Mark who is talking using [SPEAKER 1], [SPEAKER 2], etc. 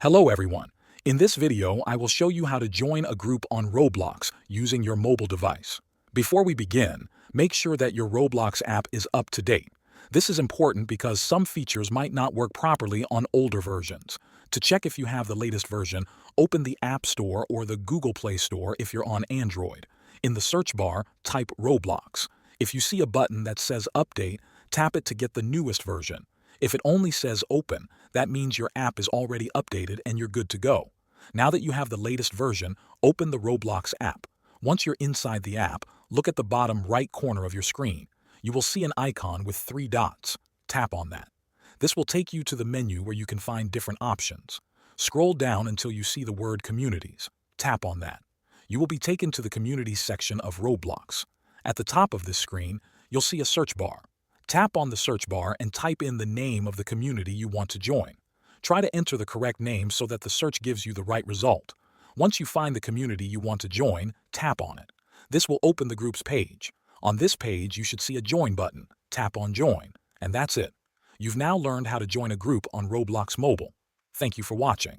[SPEAKER 1] Hello everyone. In this video, I will show you how to join a group on Roblox using your mobile device. Before we begin, make sure that your Roblox app is up to date. This is important because some features might not work properly on older versions. To check if you have the latest version, open the App Store or the Google Play Store if you're on Android. In the search bar, type Roblox. If you see a button that says Update, tap it to get the newest version. If it only says Open, that means your app is already updated and you're good to go. Now that you have the latest version, open the Roblox app. Once you're inside the app, look at the bottom right corner of your screen. You will see an icon with 3 dots. Tap on that. This will take you to the menu where you can find different options. Scroll down until you see the word Communities. Tap on that. You will be taken to the Communities section of Roblox. At the top of this screen, you'll see a search bar. Tap on the search bar and type in the name of the community you want to join. Try to enter the correct name so that the search gives you the right result. Once you find the community you want to join, tap on it. This will open the group's page. On this page, you should see a Join button. Tap on Join, and that's it. You've now learned how to join a group on Roblox Mobile. Thank you for watching.